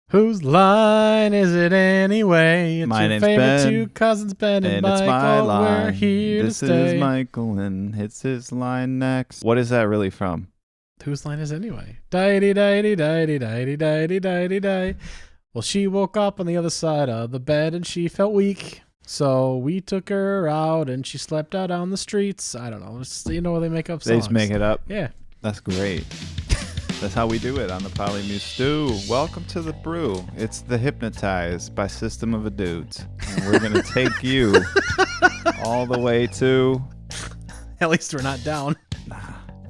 Whose line is it anyway? It's My your name's favorite Ben, two cousins, Ben and it's my Michael. line. We're here This to stay. is Michael, and it's his line next. What is that really from? Whose line is it anyway? Die-de-die-de-die-de-die-de-die-de-die-de-die. Well, she woke up on the other side of the bed and she felt weak. So we took her out and she slept out on the streets. I don't know. You know where they make up songs. They just make it up. Yeah. That's great. That's how we do it on the Polymuse Stew. Welcome to the brew. It's the Hypnotize by System of a Dudes. And we're going to take you all the way to... At least we're not down. Nah,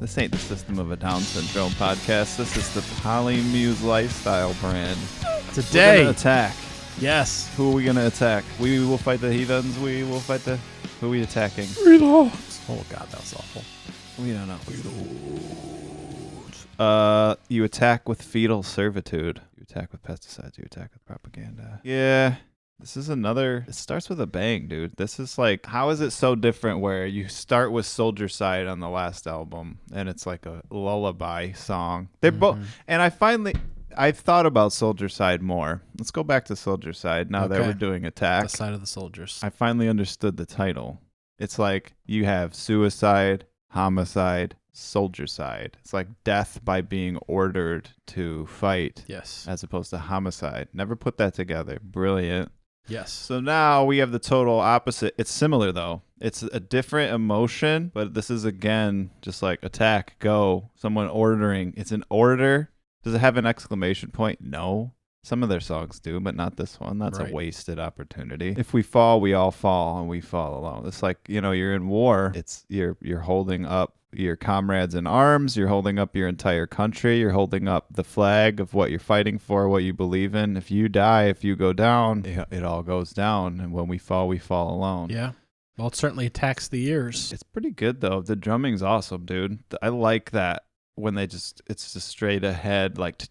this ain't the System of a Down Syndrome podcast. This is the Polymuse lifestyle brand. Today. We're going to attack. Yes. Who are we going to attack? We will fight the heathens. We will fight the... Who are we attacking? Reloads. Oh, God, that was awful. We don't know. You attack with fetal servitude. You attack with pesticides. You attack with propaganda. Yeah. This is another... It starts with a bang, dude. This is like... How is it so different where you start with Soldier Side on the last album and it's like a lullaby song? They're both... And I've thought about Soldier Side more. Let's go back to Soldier Side now that we're doing Attack. The Side of the Soldiers. I finally understood the title. It's like you have suicide, homicide, Soldier Side. It's like death by being ordered to fight. Yes. As opposed to homicide. Never put that together. Brilliant. Yes. So now we have the total opposite. It's similar though. It's a different emotion, but this is again just like attack, go, someone ordering. It's an order. Does it have an exclamation point? No. Some of their songs do, but not this one. That's a wasted opportunity. If we fall, we all fall, and we fall alone. It's like, you're in war. It's you're holding up your comrades in arms. You're holding up your entire country. You're holding up the flag of what you're fighting for, what you believe in. If you die, if you go down, it all goes down. And when we fall alone. Yeah. Well, it certainly attacks the ears. It's pretty good, though. The drumming's awesome, dude. I like that. When it's just straight ahead, like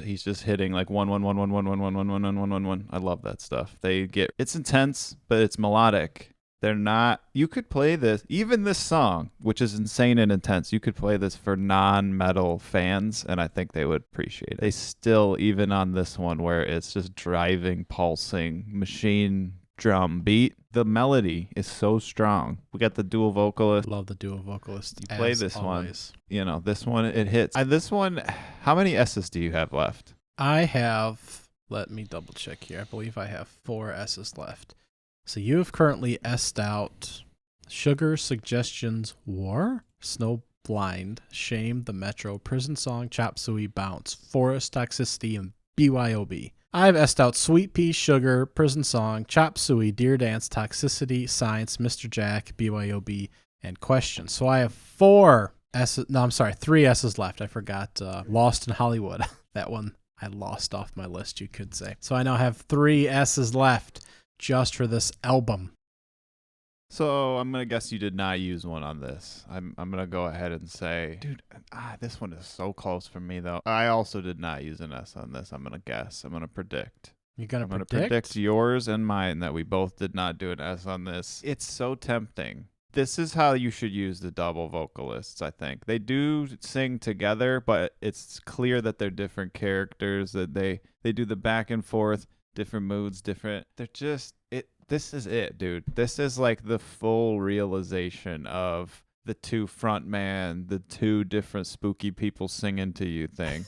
he's just hitting like 1 1 1 1 1 1 1 1 1 1 1 1 1. I love that stuff. It's intense, but it's melodic. They're not. You could play this, even this song, which is insane and intense. You could play this for non-metal fans, and I think they would appreciate it. They still, even on this one, where it's just driving, pulsing machine drum beat. The melody is so strong. We got the dual vocalist. Love the dual vocalist. You play this always. One. This one, it hits. This one, how many S's do you have left? I have, let me double check here. I believe I have 4 S's left. So you have currently S'd out Sugar, Suggestions, War, Snow Blind, Shame, The Metro, Prison Song, Chop Suey, Bounce, Forest, Toxicity, and BYOB. I've S'd out Sweet Pea, Sugar, Prison Song, Chop Suey, Deer Dance, Toxicity, Science, Mr. Jack, BYOB, and Question. So I have 3 S's left. I forgot Lost in Hollywood. That one I lost off my list, you could say. So I now have 3 S's left just for this album. So I'm going to guess you did not use one on this. I'm going to go ahead and say, dude, this one is so close for me, though. I also did not use an S on this. I'm going to guess. I'm going to predict. You're going to predict? I'm going to predict yours and mine that we both did not do an S on this. It's so tempting. This is how you should use the double vocalists, I think. They do sing together, but it's clear that they're different characters, that they do the back and forth, different moods, different. They're just... This is it, dude. This is like the full realization of the 2 frontman, the 2 different spooky people singing to you thing.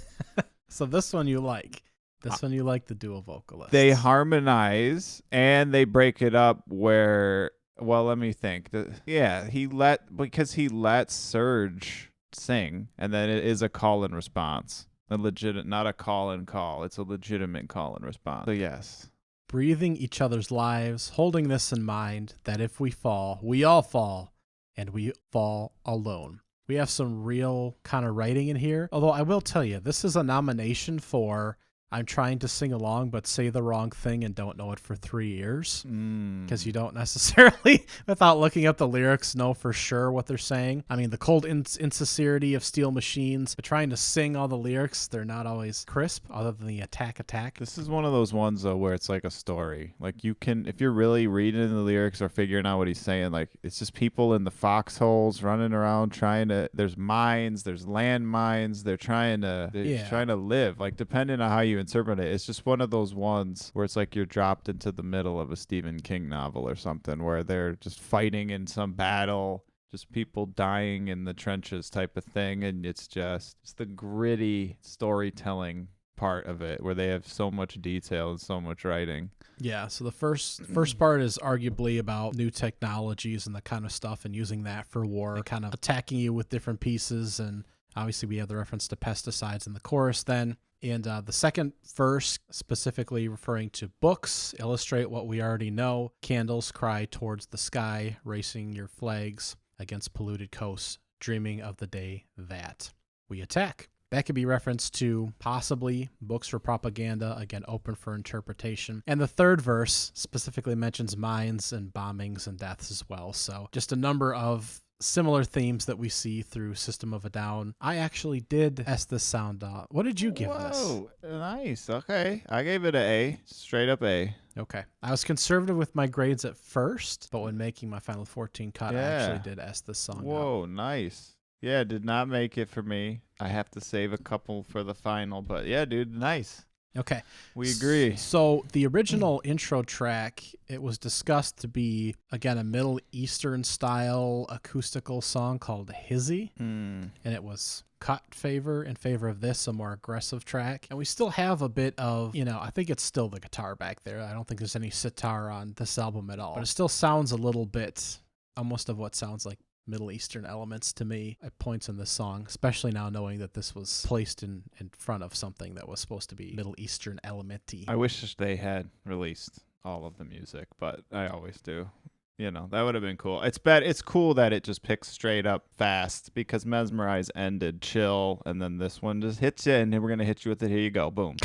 So this one you like. This one you like the dual vocalists. They harmonize and they break it up where, well, let me think. Because he lets Surge sing, and then it is a call and response. Not a call and call. It's a legitimate call and response. So yes. Breathing each other's lives, holding this in mind, that if we fall, we all fall, and we fall alone. We have some real kind of writing in here. Although I will tell you, this is a nomination for I'm trying to sing along but say the wrong thing and don't know it for 3 years. Because you don't necessarily, without looking up the lyrics, know for sure what they're saying. I mean, the cold insincerity of Steel Machines, but trying to sing all the lyrics, they're not always crisp, other than the attack. This is one of those ones, though, where it's like a story. Like, you can, if you're really reading the lyrics or figuring out what he's saying, like, it's just people in the foxholes running around trying to, there's mines, there's landmines, they're trying to live. Like, depending on how you interpret it. It's just one of those ones where it's like you're dropped into the middle of a Stephen King novel or something where they're just fighting in some battle, just people dying in the trenches type of thing. And it's the gritty storytelling part of it where they have so much detail and so much writing. Yeah, so the first part is arguably about new technologies and the kind of stuff and using that for war, and kind of attacking you with different pieces. And obviously we have the reference to pesticides in the chorus then. And the second verse, specifically referring to books, illustrate what we already know. Candles cry towards the sky, racing your flags against polluted coasts, dreaming of the day that we attack. That could be referenced to possibly books for propaganda, again, open for interpretation. And the third verse specifically mentions mines and bombings and deaths as well. So just a number of similar themes that we see through System of a Down. I actually did S this sound. What did you give this? Whoa, nice. Okay. I gave it an A, straight up A. Okay. I was conservative with my grades at first, but when making my Final 14 cut, I actually did S this song. Whoa, nice. Yeah, did not make it for me. I have to save a couple for the final, but yeah, dude, nice. Okay. We agree. So the original intro track, it was discussed to be, again, a Middle Eastern style acoustical song called Hizzy. And it was cut in favor of this, a more aggressive track. And we still have a bit of, I think it's still the guitar back there. I don't think there's any sitar on this album at all. But it still sounds a little bit almost of what sounds like Middle Eastern elements to me at points in this song, especially now knowing that this was placed in front of something that was supposed to be Middle Eastern elementy. I wish they had released all of the music, but I always do. That would have been cool. It's cool that it just picks straight up fast, because Mesmerize ended chill, and then this one just hits you, and then we're going to hit you with it. Here you go. Boom.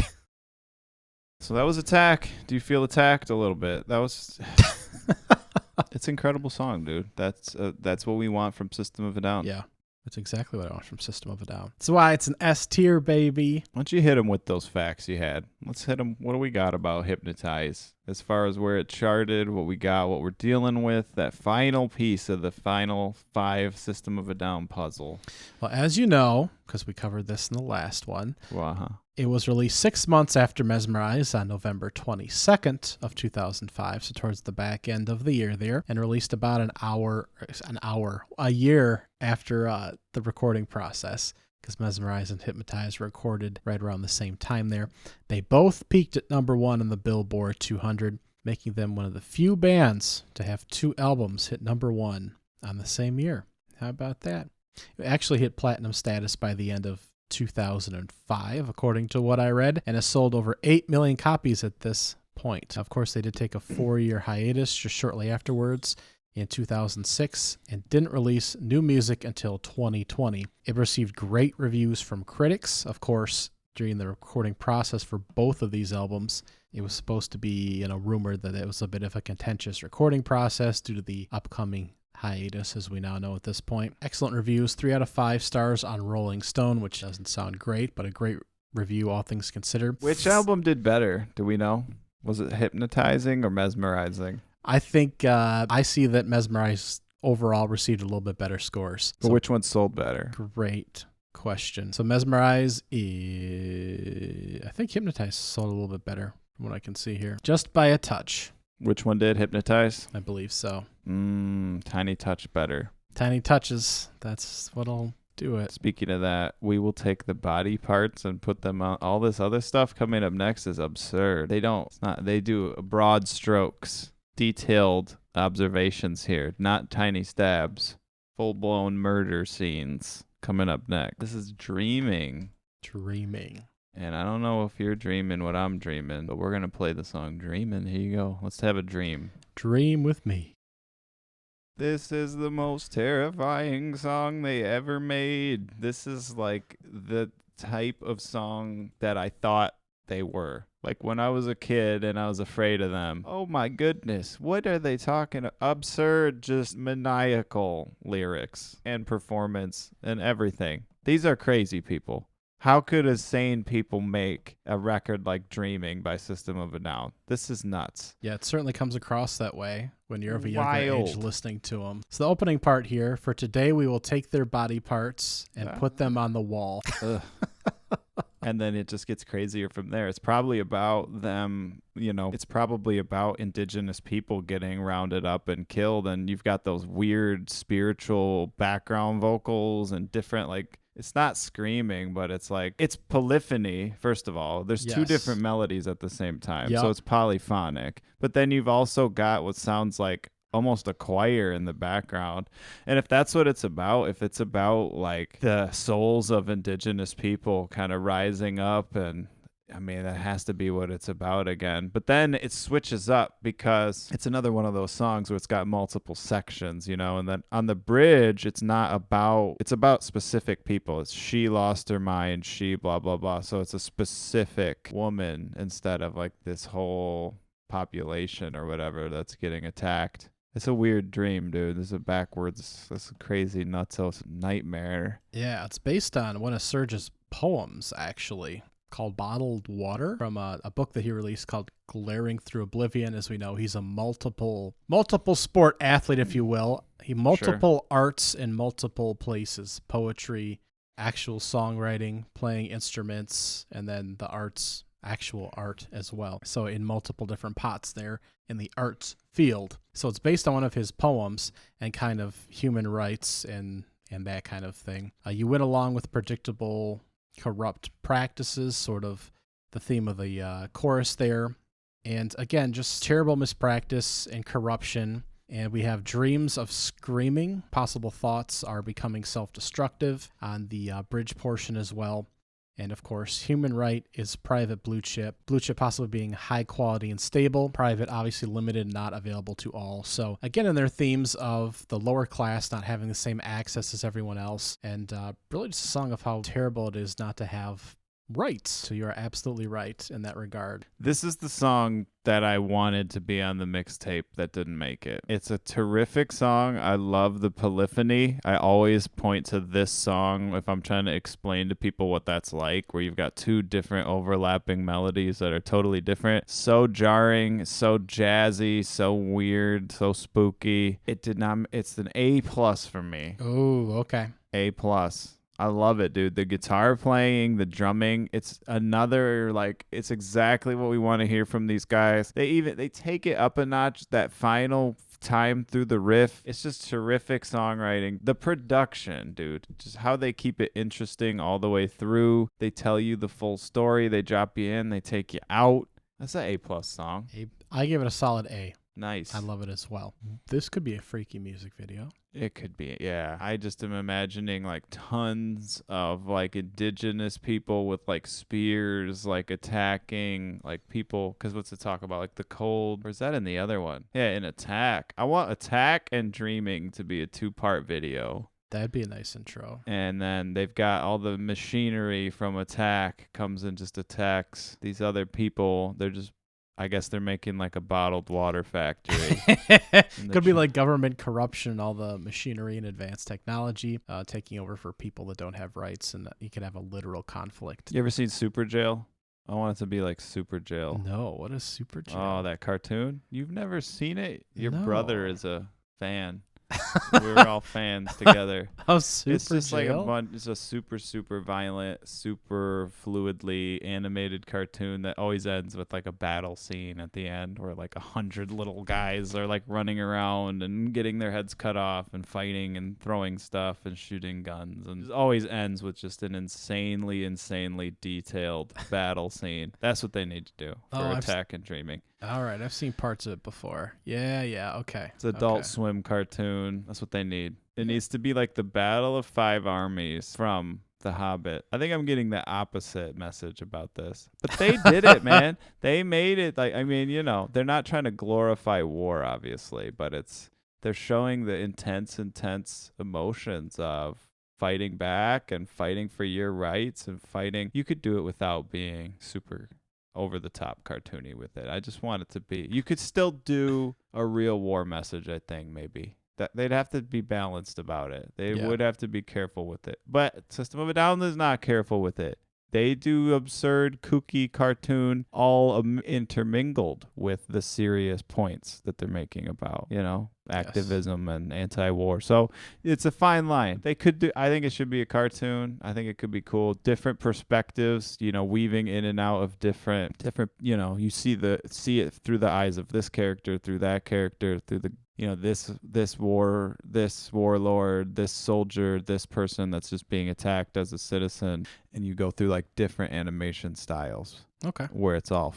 So that was Attack. Do you feel attacked a little bit? That was... It's an incredible song, dude. That's what we want from System of a Down. Yeah, that's exactly what I want from System of a Down. That's why it's an S tier, baby. Why don't you hit him with those facts you had? Let's hit him. What do we got about Hypnotize? As far as where it charted, what we got, what we're dealing with, that final piece of the final 5 System of a Down puzzle. Well, as you know, because we covered this in the last one, Wow. It was released 6 months after Mesmerize on November 22nd of 2005, so towards the back end of the year there, and released about a year after the recording process, because Mesmerize and Hypnotize were recorded right around the same time there. They both peaked at number 1 on the Billboard 200, making them one of the few bands to have 2 albums hit number 1 on the same year. How about that? It actually hit platinum status by the end of 2005, according to what I read, and has sold over 8 million copies at this point. Of course, they did take a 4-year hiatus just shortly afterwards in 2006 and didn't release new music until 2020. It received great reviews from critics. Of course, during the recording process for both of these albums, it was supposed to be, rumored that it was a bit of a contentious recording process due to the upcoming hiatus, as we now know at this point. Excellent reviews, 3 out of 5 stars on Rolling Stone, which doesn't sound great, but a great review, all things considered. Which album did better? Do we know? Was it Hypnotizing or Mesmerizing? I think I see that Mesmerize overall received a little bit better scores. But which one sold better? Great question. So Mesmerize, I think Hypnotize sold a little bit better from what I can see here. Just by a touch. Which one did? Hypnotize? I believe so. Tiny touch better. Tiny touches. That's what'll do it. Speaking of that, we will take the body parts and put them on. All this other stuff coming up next is absurd. They do broad strokes, detailed observations here, not tiny stabs. Full-blown murder scenes coming up next. This is Dreaming. And I don't know if you're dreaming what I'm dreaming, but we're going to play the song Dreamin'. Here you go. Let's have a dream. Dream with me. This is the most terrifying song they ever made. This is like the type of song that I thought they were. Like when I was a kid and I was afraid of them. Oh my goodness. What are they talking? Absurd, just maniacal lyrics and performance and everything. These are crazy people. How could a sane people make a record like Dreaming by System of a Down? This is nuts. Yeah, it certainly comes across that way when you're of a younger age listening to them. So the opening part here, for today we will take their body parts and put them on the wall. And then it just gets crazier from there. It's probably about them, it's probably about indigenous people getting rounded up and killed. And you've got those weird spiritual background vocals and different, like, it's not screaming, but it's like, it's polyphony, first of all. There's two different melodies at the same time. Yep. So it's polyphonic. But then you've also got what sounds like almost a choir in the background. And if that's what it's about, if it's about like the souls of indigenous people kind of rising up, and I mean, that has to be what it's about again. But then it switches up because it's another one of those songs where it's got multiple sections, and then on the bridge, it's about specific people. It's she lost her mind, she blah, blah, blah. So it's a specific woman instead of like this whole population or whatever that's getting attacked. It's a weird dream, dude. This is a crazy nutso nightmare. Yeah, it's based on one of Serge's poems, actually, called Bottled Water, from a book that he released called Glaring Through Oblivion. As we know, he's a multiple sport athlete, if you will. He multiple arts in multiple places: poetry, actual songwriting, playing instruments, and then the arts, actual art as well. So in multiple different pots there in the arts field. So it's based on one of his poems and kind of human rights and that kind of thing. You went along with predictable corrupt practices, sort of the theme of the chorus there. And again, just terrible mispractice and corruption. And we have dreams of screaming. Possible thoughts are becoming self-destructive on the bridge portion as well. And of course, human right is private blue chip. Blue chip possibly being high quality and stable. Private, obviously limited, not available to all. So again, in their themes of the lower class not having the same access as everyone else. And really just a song of how terrible it is not to have rights. So you're absolutely right in that regard. This is the song that I wanted to be on the mixtape that didn't make it. It's a terrific song. I love the polyphony. I always point to this song if I'm trying to explain to people what that's like, where you've got two different overlapping melodies that are totally different. So jarring, so jazzy, so weird, so spooky. It's an A+ for me. Oh, okay. A+. I love it, dude. The guitar playing, the drumming, it's another, like, it's exactly what we want to hear from these guys. They take it up a notch, that final time through the riff. It's just terrific songwriting. The production, dude, just how they keep it interesting all the way through. They tell you the full story. They drop you in. They take you out. That's an A+ song. I give it a solid A. Nice. I love it as well. This could be a freaky music video. It could be, yeah. I just am imagining like tons of like indigenous people with like spears, like attacking like people. Because what's it talk about? Like the cold. Or is that in the other one? Yeah, in Attack. I want Attack and Dreaming to be a 2-part video. That'd be a nice intro. And then they've got all the machinery from Attack comes and just attacks these other people. I guess they're making like a bottled water factory. Could be like government corruption, all the machinery and advanced technology taking over for people that don't have rights, and you could have a literal conflict. You ever seen Super Jail? I want it to be like Super Jail. No, what is Super Jail? Oh, that cartoon? You've never seen it? Your No. brother is a fan. We were all fans together. Oh, Super It's just Jail? like it's a super, super violent, super fluidly animated cartoon that always ends with like a battle scene at the end where like 100 little guys are like running around and getting their heads cut off and fighting and throwing stuff and shooting guns. And it always ends with just an insanely, insanely detailed battle scene. That's what they need to do for Attack and Dreaming. All right, I've seen parts of it before. Yeah, okay. It's Adult Swim cartoon. That's what they need. It needs to be like the Battle of 5 Armies from The Hobbit. I think I'm getting the opposite message about this. But they did it, man. They made it like, I mean, they're not trying to glorify war, obviously, but they're showing the intense emotions of fighting back and fighting for your rights and fighting. You could do it without being super over the top cartoony with it. I just want it to be, you could still do a real war message, I think, maybe. That they'd have to be balanced about it. They would have to be careful with it. But System of a Down is not careful with it. They do absurd, kooky cartoon, all intermingled with the serious points that they're making about, activism and anti-war. So it's a fine line. They could do. I think it should be a cartoon. I think it could be cool. Different perspectives, weaving in and out of different. You see it through the eyes of this character, through that character, through the this warlord, this soldier, this person that's just being attacked as a citizen, and you go through like different animation styles. Okay. Where it's all,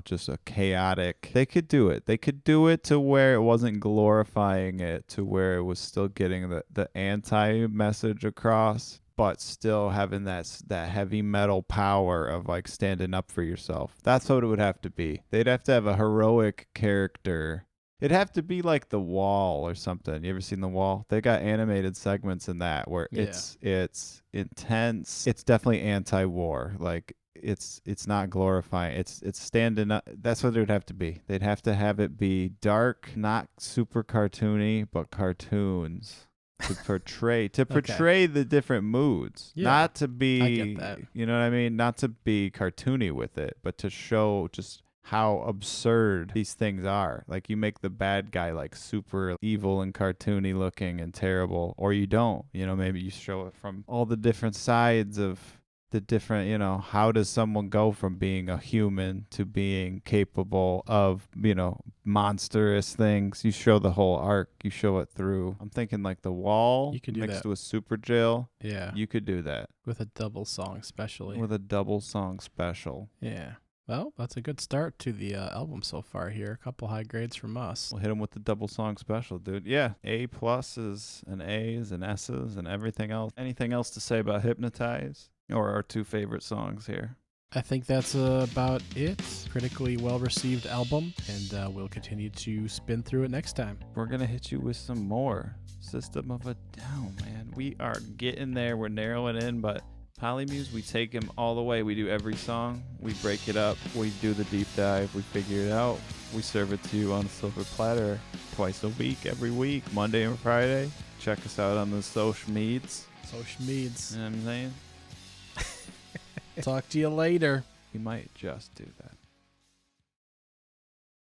just a chaotic. They could do it. They could do it to where it wasn't glorifying it, to where it was still getting the anti-message across, but still having that heavy metal power of like standing up for yourself. That's what it would have to be. They'd have to have a heroic character. It'd have to be like The Wall or something. You ever seen The Wall? They got animated segments in that where it's intense. It's definitely anti-war. Like it's not glorifying. It's standing up. That's what it would have to be. They'd have to have it be dark, not super cartoony, but cartoons to portray the different moods. Yeah, not to be, I get that. You know what I mean? Not to be cartoony with it, but to show just how absurd these things are. Like you make the bad guy like super evil and cartoony looking and terrible, or you don't. Maybe you show it from all the different sides of the different, how does someone go from being a human to being capable of, monstrous things? You show the whole arc. You show it through. I'm thinking like The Wall You could do mixed that. with Super Jail. Yeah. You could do that. With a double song, especially. With a double song special. Yeah. Well, that's a good start to the album so far here. A couple high grades from us. We'll hit them with the double song special, dude. Yeah. A pluses and A's and S's and everything else. Anything else to say about Hypnotize? Or our two favorite songs here? I think that's about it. Critically well-received album, and we'll continue to spin through it next time. We're going to hit you with some more System of a Down, man. We are getting there. We're narrowing in, but Polymuse, we take him all the way. We do every song. We break it up. We do the deep dive. We figure it out. We serve it to you on a silver platter twice a week, every week, Monday and Friday. Check us out on the social meds. Social meds. You know what I'm saying? Talk to you later. We might just do that.